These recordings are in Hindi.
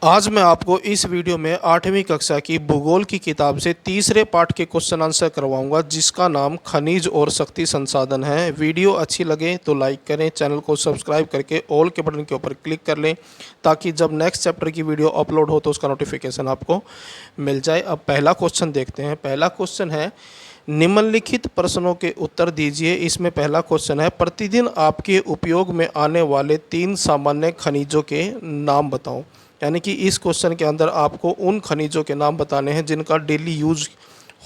आज मैं आपको इस वीडियो में 8वीं कक्षा की भूगोल की किताब से तीसरे पार्ट के क्वेश्चन आंसर करवाऊंगा, जिसका नाम खनिज और शक्ति संसाधन है। वीडियो अच्छी लगे तो लाइक करें, चैनल को सब्सक्राइब करके ऑल के बटन के ऊपर क्लिक कर लें ताकि जब नेक्स्ट चैप्टर की वीडियो अपलोड हो तो उसका नोटिफिकेशन आपको मिल जाए। अब पहला क्वेश्चन देखते हैं। पहला क्वेश्चन है, निम्नलिखित प्रश्नों के उत्तर दीजिए। इसमें पहला क्वेश्चन है, प्रतिदिन आपके उपयोग में आने वाले 3 सामान्य खनिजों के नाम बताओ। यानी कि इस क्वेश्चन के अंदर आपको उन खनिजों के नाम बताने हैं जिनका डेली यूज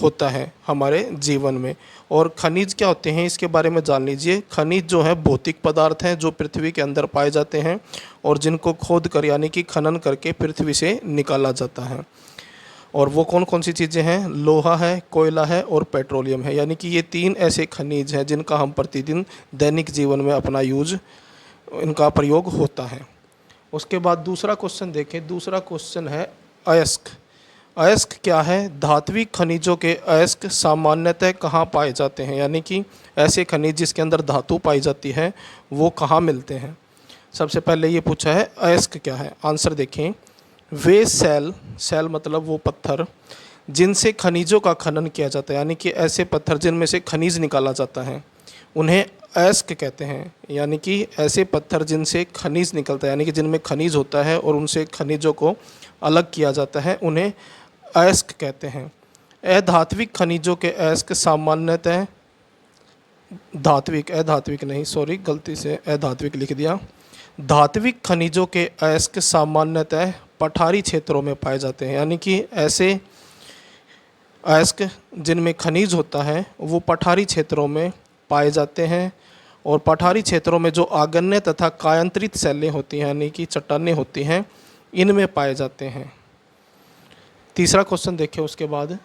होता है हमारे जीवन में। और खनिज क्या होते हैं इसके बारे में जान लीजिए। खनिज जो है भौतिक पदार्थ हैं जो पृथ्वी के अंदर पाए जाते हैं और जिनको खोद कर यानी कि खनन करके पृथ्वी से निकाला जाता है। और वो कौन कौन सी चीज़ें हैं? लोहा है, कोयला है और पेट्रोलियम है। यानी कि ये 3 ऐसे खनिज हैं जिनका हम प्रतिदिन दैनिक जीवन में अपना यूज इनका प्रयोग होता है। उसके बाद दूसरा क्वेश्चन देखें। दूसरा क्वेश्चन है अयस्क। अयस्क क्या है? धात्विक खनिजों के अयस्क सामान्यतः कहाँ पाए जाते हैं? यानी कि ऐसे खनिज जिसके अंदर धातु पाई जाती है वो कहाँ मिलते हैं? सबसे पहले ये पूछा है अयस्क क्या है। आंसर देखें, वे सेल मतलब वो पत्थर जिनसे खनिजों का खनन किया जाता है, यानी कि ऐसे पत्थर जिनमें से खनिज निकाला जाता है उन्हें अयस्क कहते हैं। यानी कि ऐसे पत्थर जिनसे खनिज निकलता है, यानी कि जिनमें खनिज होता है और उनसे खनिजों को अलग किया जाता है, उन्हें अयस्क कहते हैं। अधात्विक खनिजों के अयस्क सामान्यतः अधात्विक नहीं, सॉरी गलती से अधात्विक लिख दिया। धात्विक खनिजों के अयस्क सामान्यतः पठारी क्षेत्रों में पाए जाते हैं। यानी कि ऐसे अयस्क जिनमें खनिज होता है वो पठारी क्षेत्रों में पाए जाते हैं। और पठारी क्षेत्रों में जो आग्नेय तथा कायांतरित शैलें होती हैं यानी कि चट्टानें होती हैं, इनमें पाए जाते हैं। तीसरा क्वेश्चन देखें। उसके बाद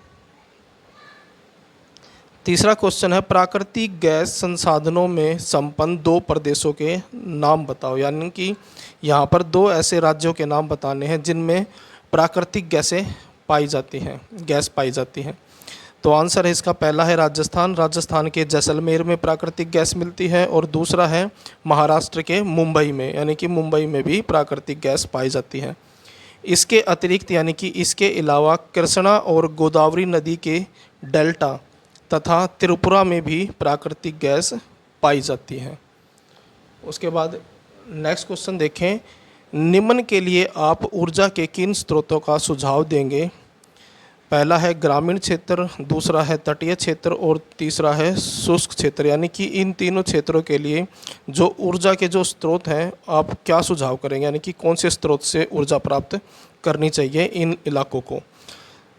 तीसरा क्वेश्चन है, प्राकृतिक गैस संसाधनों में संपन्न 2 प्रदेशों के नाम बताओ। यानी कि यहाँ पर 2 ऐसे राज्यों के नाम बताने हैं जिनमें प्राकृतिक गैसें पाई जाती हैं, गैस पाई जाती हैं। तो आंसर है इसका, पहला है राजस्थान। राजस्थान के जैसलमेर में प्राकृतिक गैस मिलती है। और दूसरा है महाराष्ट्र के मुंबई में, यानी कि मुंबई में भी प्राकृतिक गैस पाई जाती है। इसके अतिरिक्त यानी कि इसके अलावा कृष्णा और गोदावरी नदी के डेल्टा तथा त्रिपुरा में भी प्राकृतिक गैस पाई जाती है। उसके बाद नेक्स्ट क्वेश्चन देखें। निम्न के लिए आप ऊर्जा के किन स्रोतों का सुझाव देंगे? पहला है ग्रामीण क्षेत्र, दूसरा है तटीय क्षेत्र और तीसरा है शुष्क क्षेत्र। यानी कि इन तीनों क्षेत्रों के लिए जो ऊर्जा के जो स्रोत हैं आप क्या सुझाव करेंगे? यानी कि कौन से स्रोत से ऊर्जा प्राप्त करनी चाहिए इन इलाकों को?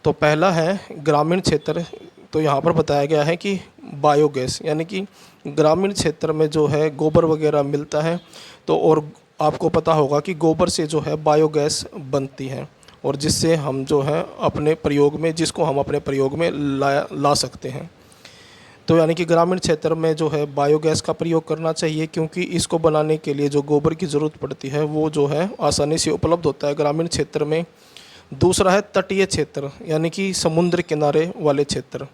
तो पहला है ग्रामीण क्षेत्र। तो यहाँ पर बताया गया है कि बायोगैस, यानी कि ग्रामीण क्षेत्र में जो है गोबर वगैरह मिलता है, तो और आपको पता होगा कि गोबर से जो है बायोगैस बनती है और जिससे हम जो है अपने प्रयोग में जिसको हम अपने प्रयोग में ला सकते हैं। तो यानी कि ग्रामीण क्षेत्र में जो है बायोगैस का प्रयोग करना चाहिए, क्योंकि इसको बनाने के लिए जो गोबर की ज़रूरत पड़ती है वो जो है आसानी से उपलब्ध होता है ग्रामीण क्षेत्र में। दूसरा है तटीय क्षेत्र, यानी कि समुद्र किनारे वाले क्षेत्र।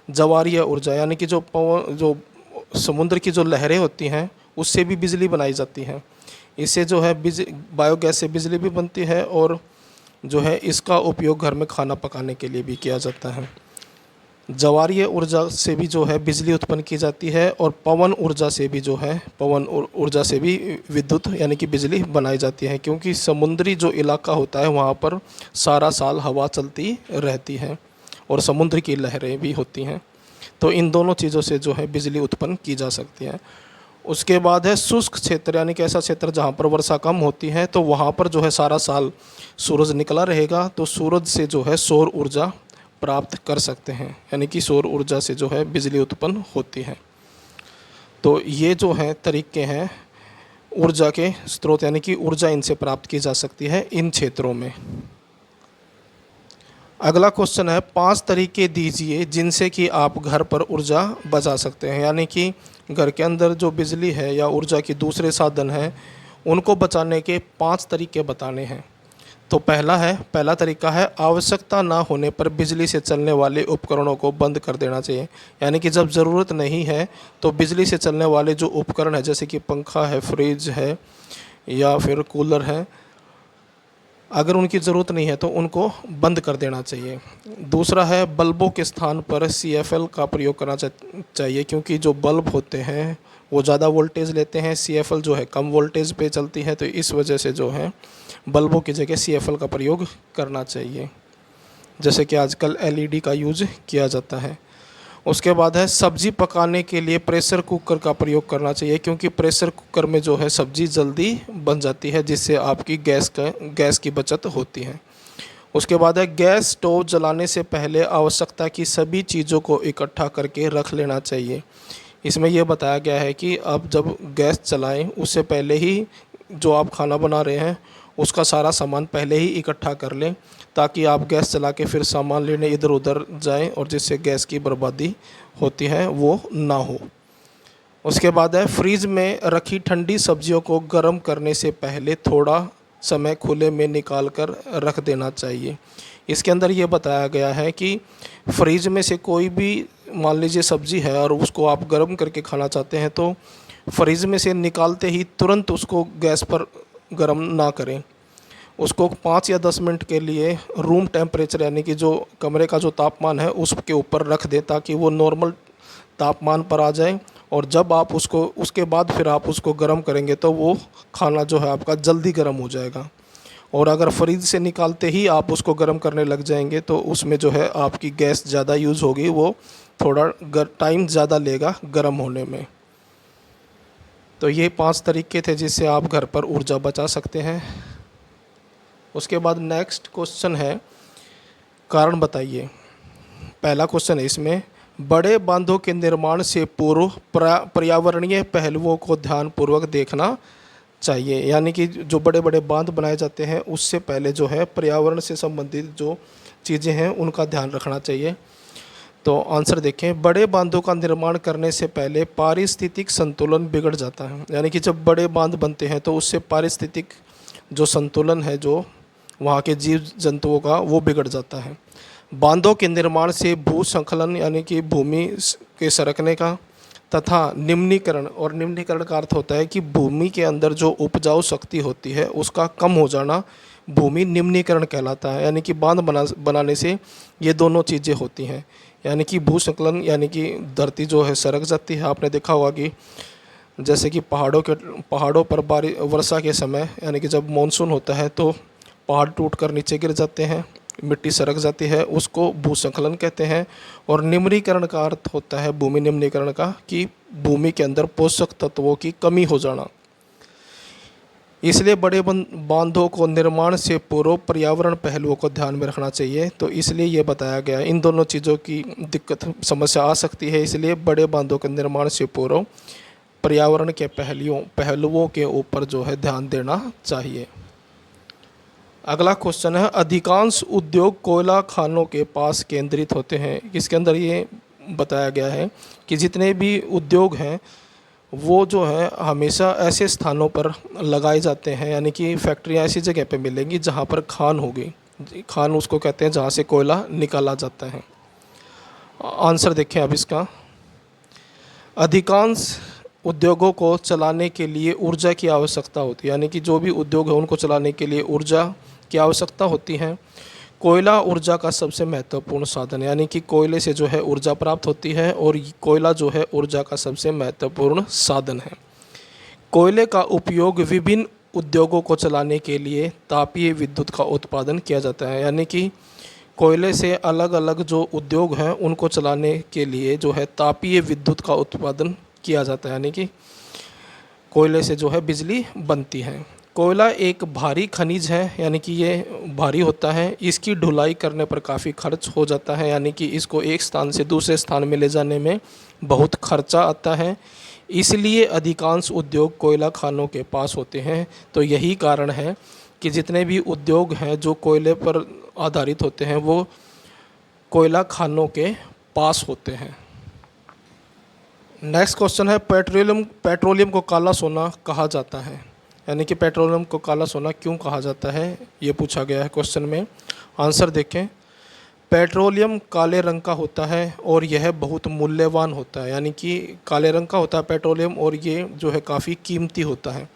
ज्वारीय ऊर्जा, यानी कि जो समुद्र की जो लहरें होती हैं उससे भी बिजली बनाई जाती है। इससे जो है बायोगैस से बिजली भी बनती है और जो है इसका उपयोग घर में खाना पकाने के लिए भी किया जाता है। ज्वारीय ऊर्जा से भी जो है बिजली उत्पन्न की जाती है और पवन ऊर्जा से भी विद्युत यानी कि बिजली बनाई जाती है, क्योंकि समुद्री जो इलाका होता है वहाँ पर सारा साल हवा चलती रहती है और समुद्र की लहरें भी होती हैं। तो इन दोनों चीज़ों से जो है बिजली उत्पन्न की जा सकती है। उसके बाद है शुष्क क्षेत्र, यानी कि ऐसा क्षेत्र जहाँ पर वर्षा कम होती है, तो वहाँ पर जो है सारा साल सूरज निकला रहेगा, तो सूरज से जो है सौर ऊर्जा प्राप्त कर सकते हैं। यानी कि सौर ऊर्जा से जो है बिजली उत्पन्न होती है। तो ये जो है तरीके हैं ऊर्जा के स्रोत, यानी कि ऊर्जा इनसे प्राप्त की जा सकती है इन क्षेत्रों में। अगला क्वेश्चन है, 5 तरीके दीजिए जिनसे कि आप घर पर ऊर्जा बचा सकते हैं। यानी कि घर के अंदर जो बिजली है या ऊर्जा के दूसरे साधन हैं उनको बचाने के 5 तरीके बताने हैं। तो पहला तरीका है, आवश्यकता ना होने पर बिजली से चलने वाले उपकरणों को बंद कर देना चाहिए। यानी कि जब ज़रूरत नहीं है तो बिजली से चलने वाले जो उपकरण है, जैसे कि पंखा है, फ्रिज है या फिर कूलर है, अगर उनकी ज़रूरत नहीं है तो उनको बंद कर देना चाहिए। दूसरा है बल्बों के स्थान पर CFL का प्रयोग करना चाहिए, क्योंकि जो बल्ब होते हैं वो ज़्यादा वोल्टेज लेते हैं, CFL जो है कम वोल्टेज पे चलती है, तो इस वजह से जो है बल्बों की जगह CFL का प्रयोग करना चाहिए, जैसे कि आजकल LED का यूज़ किया जाता है। उसके बाद है सब्ज़ी पकाने के लिए प्रेशर कुकर का प्रयोग करना चाहिए, क्योंकि प्रेशर कुकर में जो है सब्ज़ी जल्दी बन जाती है, जिससे आपकी गैस की बचत होती है। उसके बाद है गैस स्टोव जलाने से पहले आवश्यकता की सभी चीज़ों को इकट्ठा करके रख लेना चाहिए। इसमें यह बताया गया है कि आप जब गैस चलाएं उससे पहले ही जो आप खाना बना रहे हैं उसका सारा सामान पहले ही इकट्ठा कर लें, ताकि आप गैस चला के फिर सामान लेने इधर उधर जाएं और जिससे गैस की बर्बादी होती है वो ना हो। उसके बाद है फ्रीज में रखी ठंडी सब्जियों को गर्म करने से पहले थोड़ा समय खुले में निकाल कर रख देना चाहिए। इसके अंदर ये बताया गया है कि फ्रीज में से कोई भी मान लीजिए सब्ज़ी है और उसको आप गर्म करके खाना चाहते हैं, तो फ्रीज में से निकालते ही तुरंत उसको गैस पर गर्म ना करें। उसको 5 या 10 मिनट के लिए रूम टेम्परेचर यानी कि जो कमरे का जो तापमान है उसके ऊपर रख दें, ताकि वो नॉर्मल तापमान पर आ जाए, और जब आप उसके बाद फिर आप उसको गर्म करेंगे तो वो खाना जो है आपका जल्दी गर्म हो जाएगा। और अगर फ्रिज से निकालते ही आप उसको गर्म करने लग जाएंगे तो उसमें जो है आपकी गैस ज़्यादा यूज़ होगी, वो थोड़ा टाइम ज़्यादा लेगा गर्म होने में। तो ये 5 तरीके थे जिससे आप घर पर ऊर्जा बचा सकते हैं। उसके बाद नेक्स्ट क्वेश्चन है कारण बताइए। पहला क्वेश्चन है इसमें, बड़े बांधों के निर्माण से पूर्व पर्यावरणीय पहलुओं को ध्यानपूर्वक देखना चाहिए, यानी कि जो बड़े बड़े बांध बनाए जाते हैं उससे पहले जो है पर्यावरण से संबंधित जो चीज़ें हैं उनका ध्यान रखना चाहिए। तो आंसर देखें, बड़े बांधों का निर्माण करने से पहले पारिस्थितिक संतुलन बिगड़ जाता है, यानी कि जब बड़े बांध बनते हैं तो उससे पारिस्थितिक जो संतुलन है जो वहाँ के जीव जंतुओं का वो बिगड़ जाता है। बांधों के निर्माण से भूस्खलन यानी कि भूमि के सरकने का तथा निम्नीकरण, और निम्नीकरण का अर्थ होता है कि भूमि के अंदर जो उपजाऊ शक्ति होती है उसका कम हो जाना भूमि निम्नीकरण कहलाता है। यानी कि बांध बनाने से ये दोनों चीज़ें होती हैं, यानी कि भूस्खलन यानी कि धरती जो है सरक जाती है। आपने देखा होगा कि जैसे कि पहाड़ों पर वर्षा के समय यानी कि जब मानसून होता है तो पहाड़ टूट कर नीचे गिर जाते हैं, मिट्टी सरक जाती है, उसको भूस्खलन कहते हैं। और निम्नीकरण का अर्थ होता है भूमि निम्नीकरण का, कि भूमि के अंदर पोषक तत्वों की कमी हो जाना। इसलिए बड़े बांधों को निर्माण से पूर्व पर्यावरण पहलुओं को ध्यान में रखना चाहिए। तो इसलिए ये बताया गया, इन दोनों चीज़ों की दिक्कत समस्या आ सकती है, इसलिए बड़े बांधों के निर्माण से पूर्व पर्यावरण के पहलुओं के ऊपर जो है ध्यान देना चाहिए। अगला क्वेश्चन है, अधिकांश उद्योग कोयला खानों के पास केंद्रित होते हैं। इसके अंदर ये बताया गया है कि जितने भी उद्योग हैं वो जो है हमेशा ऐसे स्थानों पर लगाए जाते हैं, यानी कि फैक्ट्रियाँ ऐसी जगह पे मिलेंगी जहाँ पर खान होगी। खान उसको कहते हैं जहाँ से कोयला निकाला जाता है। आंसर देखें अब इसका, अधिकांश उद्योगों को चलाने के लिए ऊर्जा की आवश्यकता होती है, यानी कि जो भी उद्योग है उनको चलाने के लिए ऊर्जा की आवश्यकता होती है। कोयला ऊर्जा का सबसे महत्वपूर्ण साधन है, यानी कि कोयले से जो है ऊर्जा प्राप्त होती है और कोयला जो है ऊर्जा का सबसे महत्वपूर्ण साधन है। कोयले का उपयोग विभिन्न उद्योगों को चलाने के लिए तापीय विद्युत का उत्पादन किया जाता है, यानी कि कोयले से अलग अलग जो उद्योग हैं उनको चलाने के लिए जो है तापीय विद्युत का उत्पादन किया जाता है, यानी कि कोयले से जो है बिजली बनती है। कोयला एक भारी खनिज है, यानी कि ये भारी होता है। इसकी ढुलाई करने पर काफ़ी खर्च हो जाता है, यानी कि इसको एक स्थान से दूसरे स्थान में ले जाने में बहुत खर्चा आता है। इसलिए अधिकांश उद्योग कोयला खानों के पास होते हैं। तो यही कारण है कि जितने भी उद्योग हैं जो कोयले पर आधारित होते हैं वो कोयला खानों के पास होते हैं। नेक्स्ट क्वेश्चन है, पेट्रोलियम को काला सोना कहा जाता है, यानी कि पेट्रोलियम को काला सोना क्यों कहा जाता है, ये पूछा गया है क्वेश्चन में। आंसर देखें, पेट्रोलियम काले रंग का होता है और यह बहुत मूल्यवान होता है, यानी कि काले रंग का होता है पेट्रोलियम और ये जो है काफ़ी कीमती होता है।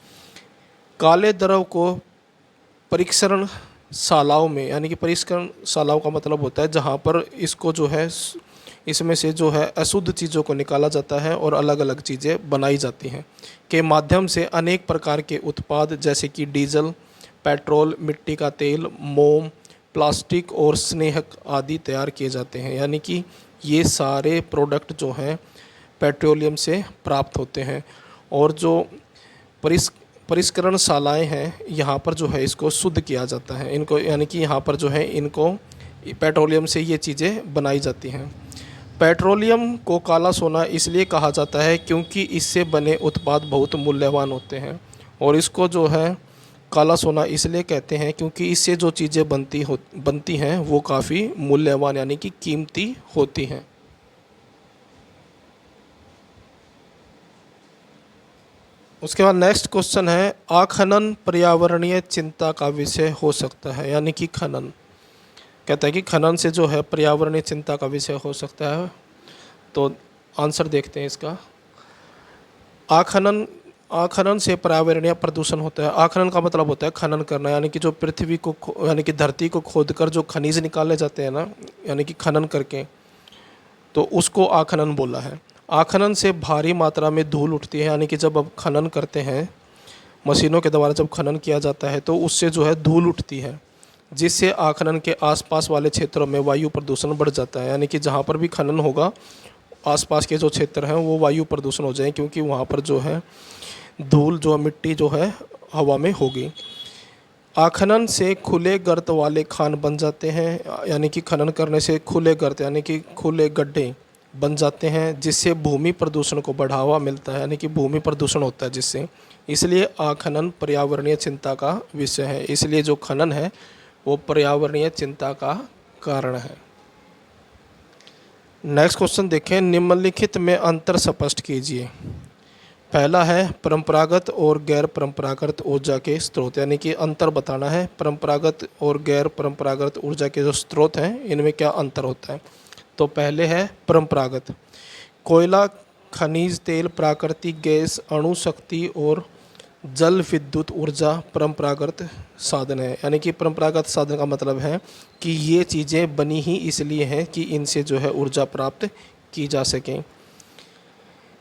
काले द्रव को परीक्षण शालाओं में, यानी कि परिष्करण शालाओं का मतलब होता है जहाँ पर इसको जो है इसमें से जो है अशुद्ध चीज़ों को निकाला जाता है और अलग अलग चीज़ें बनाई जाती हैं, के माध्यम से अनेक प्रकार के उत्पाद जैसे कि डीजल, पेट्रोल, मिट्टी का तेल, मोम, प्लास्टिक और स्नेहक आदि तैयार किए जाते हैं। यानी कि ये सारे प्रोडक्ट जो हैं पेट्रोलियम से प्राप्त होते हैं। और जो परिस परिष्करणशालाएँ हैं, यहाँ पर जो है इसको शुद्ध किया जाता है इनको, यानी कि यहाँ पर जो है इनको पेट्रोलियम से ये चीज़ें बनाई जाती हैं। पेट्रोलियम को काला सोना इसलिए कहा जाता है क्योंकि इससे बने उत्पाद बहुत मूल्यवान होते हैं, और इसको जो है काला सोना इसलिए कहते हैं क्योंकि इससे जो चीज़ें बनती हैं वो काफ़ी मूल्यवान यानी कि कीमती होती हैं। उसके बाद नेक्स्ट क्वेश्चन है, आखनन पर्यावरणीय चिंता का विषय हो सकता है। यानी कि खनन, कहता है कि खनन से जो है पर्यावरणीय चिंता का विषय हो सकता है। तो आंसर देखते हैं इसका। आखनन आखनन से पर्यावरणीय प्रदूषण होता है। आखनन का मतलब होता है खनन करना, यानी कि जो पृथ्वी को यानी कि धरती को खोदकर जो खनिज निकाले जाते हैं ना, यानी कि खनन करके, तो उसको आखनन बोला है। आखनन से भारी मात्रा में धूल उठती है, यानी कि जब अब खनन करते हैं मशीनों के द्वारा, जब खनन किया जाता है तो उससे जो है धूल उठती है, जिससे आखनन के आसपास वाले क्षेत्रों में वायु प्रदूषण बढ़ जाता है। यानी कि जहाँ पर भी खनन होगा आसपास के जो क्षेत्र हैं वो वायु प्रदूषण हो जाए, क्योंकि वहाँ पर जो है धूल जो मिट्टी जो है हवा में होगी। आखनन से खुले गर्त वाले खान बन जाते हैं, यानी कि खनन करने से खुले गर्त यानी कि खुले गड्ढे बन जाते हैं, जिससे भूमि प्रदूषण को बढ़ावा मिलता है, यानी कि भूमि प्रदूषण होता है जिससे। इसलिए आखनन पर्यावरणीय चिंता का विषय है। इसलिए जो खनन है वो पर्यावरणीय चिंता का कारण है। नेक्स्ट क्वेश्चन देखें, निम्नलिखित में अंतर स्पष्ट कीजिए। पहला है परंपरागत और गैर परंपरागत ऊर्जा के स्रोत, यानी कि अंतर बताना है। परंपरागत और गैर परंपरागत ऊर्जा के जो स्रोत हैं इनमें क्या अंतर होता है। तो पहले है परंपरागत। कोयला, खनिज तेल, प्राकृतिक गैस, अणु शक्ति और जल विद्युत ऊर्जा परंपरागत साधन है। यानी कि परंपरागत साधन का मतलब है कि ये चीज़ें बनी ही इसलिए हैं कि इनसे जो है ऊर्जा प्राप्त की जा सके।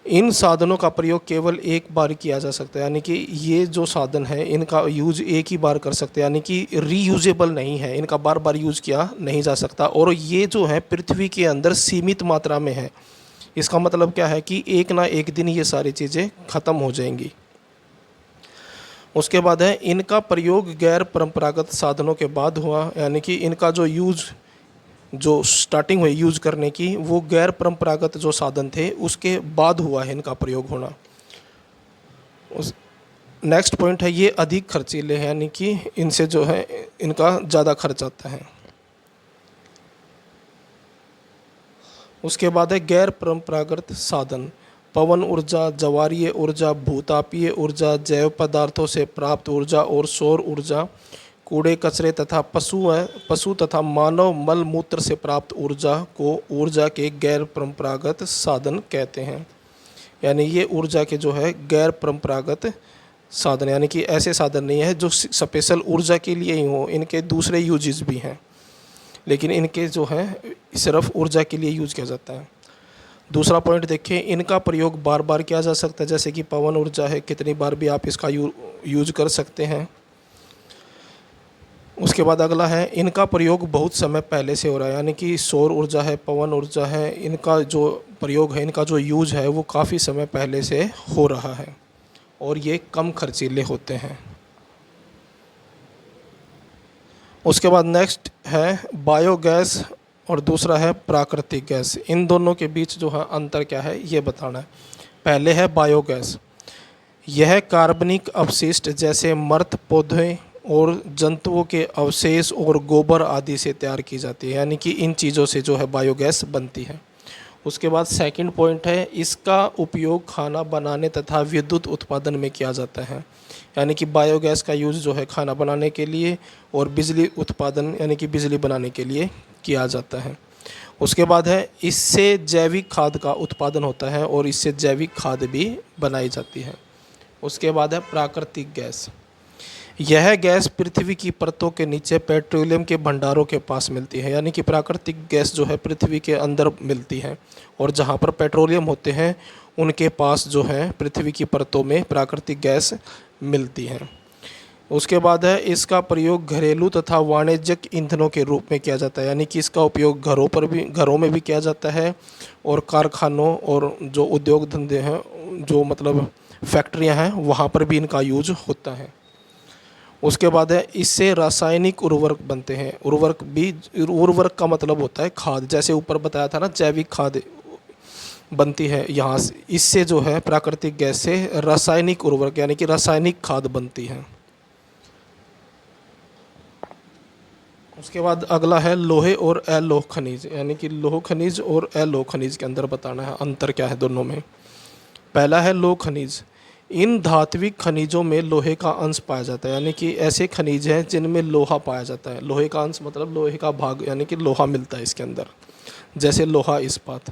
इन साधनों का प्रयोग केवल एक बार किया जा सकता है, यानी कि ये जो साधन है इनका यूज एक ही बार कर सकते हैं, यानी कि रीयूजेबल नहीं है, इनका बार बार यूज किया नहीं जा सकता। और ये जो है पृथ्वी के अंदर सीमित मात्रा में है। इसका मतलब क्या है कि एक ना एक दिन ये सारी चीज़ें ख़त्म हो जाएंगी। उसके बाद है इनका प्रयोग गैर परंपरागत साधनों के बाद हुआ, यानी कि इनका जो स्टार्टिंग हुई यूज करने की वो गैर परंपरागत जो साधन थे उसके बाद हुआ है इनका प्रयोग होना। उस नेक्स्ट पॉइंट है ये अधिक खर्चीले हैं, यानी कि इनसे जो है इनका ज़्यादा खर्च आता है। उसके बाद है गैर परंपरागत साधन, पवन ऊर्जा, ज्वारीय ऊर्जा, भूतापीय ऊर्जा, जैव पदार्थों से प्राप्त ऊर्जा और सौर ऊर्जा, कूड़े कचरे तथा पशु तथा मानव मल मूत्र से प्राप्त ऊर्जा को ऊर्जा के गैर परंपरागत साधन कहते हैं। यानी ये ऊर्जा के जो है गैर परंपरागत साधन, यानी कि ऐसे साधन नहीं है जो स्पेशल ऊर्जा के लिए ही हो, इनके दूसरे यूजेस भी हैं, लेकिन इनके जो है सिर्फ ऊर्जा के लिए यूज किया जाता है। दूसरा पॉइंट देखिए, इनका प्रयोग बार बार किया जा सकता है, जैसे कि पवन ऊर्जा है, कितनी बार भी आप इसका यूज कर सकते हैं। उसके बाद अगला है इनका प्रयोग बहुत समय पहले से हो रहा है, यानी कि सौर ऊर्जा है, पवन ऊर्जा है, इनका जो प्रयोग है, इनका जो यूज है वो काफ़ी समय पहले से हो रहा है और ये कम खर्चीले होते हैं। उसके बाद नेक्स्ट है बायोगैस और दूसरा है प्राकृतिक गैस। इन दोनों के बीच जो है अंतर क्या है ये बताना है। पहले है बायोगैस, यह कार्बनिक अपशिष्ट जैसे मृत पौधे और जंतुओं के अवशेष और गोबर आदि से तैयार की जाती है, यानी कि इन चीज़ों से जो है बायोगैस बनती है। उसके बाद सेकंड पॉइंट है इसका उपयोग खाना बनाने तथा विद्युत उत्पादन में किया जाता है, यानी कि बायोगैस का यूज़ जो है खाना बनाने के लिए और बिजली उत्पादन यानी कि बिजली बनाने के लिए किया जाता है। उसके बाद है इससे जैविक खाद का उत्पादन होता है और इससे जैविक खाद भी बनाई जाती है। उसके बाद है प्राकृतिक गैस, यह गैस पृथ्वी की परतों के नीचे पेट्रोलियम के भंडारों के पास मिलती है, यानी कि प्राकृतिक गैस जो है पृथ्वी के अंदर मिलती है, और जहाँ पर पेट्रोलियम होते हैं उनके पास जो है पृथ्वी की परतों में प्राकृतिक गैस मिलती है। उसके बाद है इसका प्रयोग घरेलू तथा वाणिज्यिक ईंधनों के रूप में किया जाता है, यानी कि इसका उपयोग घरों में भी किया जाता है, और कारखानों और जो उद्योग धंधे हैं, जो मतलब फैक्ट्रियां हैं, वहाँ पर भी इनका यूज होता है। उसके बाद है इससे रासायनिक उर्वरक बनते हैं। उर्वरक का मतलब होता है खाद, जैसे ऊपर बताया था ना जैविक खाद बनती है यहाँ से, इससे जो है प्राकृतिक गैस से रासायनिक उर्वरक यानी कि रासायनिक खाद बनती है। उसके बाद अगला है लोहे और अलोह खनिज, यानी कि लोह खनिज और अलोह खनिज के अंदर बताना है अंतर क्या है दोनों में। पहला है लोह खनिज। इन धात्विक खनिजों में लोहे का अंश पाया जाता है, यानी कि ऐसे खनिज हैं जिनमें लोहा पाया जाता है। लोहे का अंश मतलब लोहे का भाग, यानी कि लोहा मिलता है इसके अंदर, जैसे लोहा इस्पात।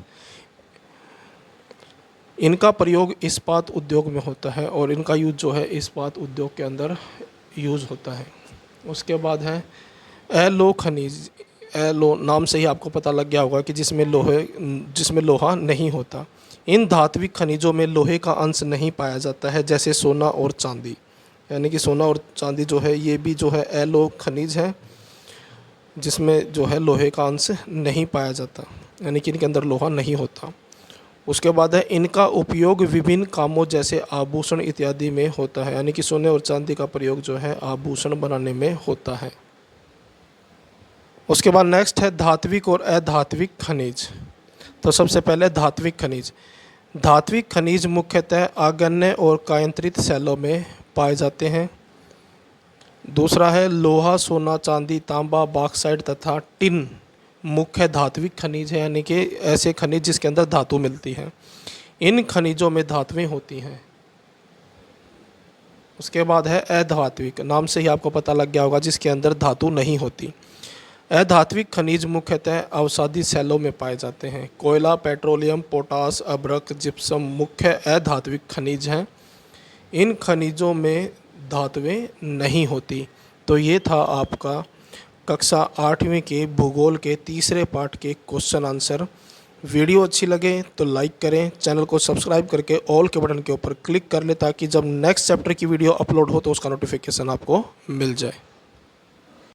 इनका प्रयोग इस्पात उद्योग में होता है, और इनका यूज जो है इस्पात उद्योग के अंदर यूज होता है। उसके बाद है अलोह खनिज। अलोह नाम से ही आपको पता लग गया होगा कि जिसमें लोहा नहीं होता। इन धात्विक खनिजों में लोहे का अंश नहीं पाया जाता है, जैसे सोना और चांदी, यानी कि सोना और चांदी जो है ये भी जो है अलोह खनिज है, जिसमें जो है लोहे का अंश नहीं पाया जाता, यानी कि इनके अंदर लोहा नहीं होता। उसके बाद है इनका उपयोग विभिन्न कामों जैसे आभूषण इत्यादि में होता है, यानी कि सोने और चांदी का प्रयोग जो है आभूषण बनाने में होता है। उसके बाद नेक्स्ट है धात्विक और अधात्विक खनिज। तो सबसे पहले धात्विक खनिज। धात्विक खनिज मुख्यतः आग्नेय और कायांतरित शैलों में पाए जाते हैं। दूसरा है लोहा, सोना, चांदी, तांबा, बॉक्साइट तथा टिन मुख्य धात्विक खनिज है, यानी कि ऐसे खनिज जिसके अंदर धातु मिलती है। इन खनिजों में धातुएं होती हैं। उसके बाद है अधात्विक। नाम से ही आपको पता लग गया होगा, जिसके अंदर धातु नहीं होती। अधात्विक खनिज मुख्यतः अवसादी शैलों में पाए जाते हैं। कोयला, पेट्रोलियम, पोटास, अभ्रक, जिप्सम मुख्य अधात्विक खनिज हैं। इन खनिजों में धातुएं नहीं होती। तो ये था आपका कक्षा 8वीं के भूगोल के तीसरे पार्ट के क्वेश्चन आंसर। वीडियो अच्छी लगे तो लाइक करें, चैनल को सब्सक्राइब करके ऑल के बटन के ऊपर क्लिक कर लें, ताकि जब नेक्स्ट चैप्टर की वीडियो अपलोड हो तो उसका नोटिफिकेशन आपको मिल जाए।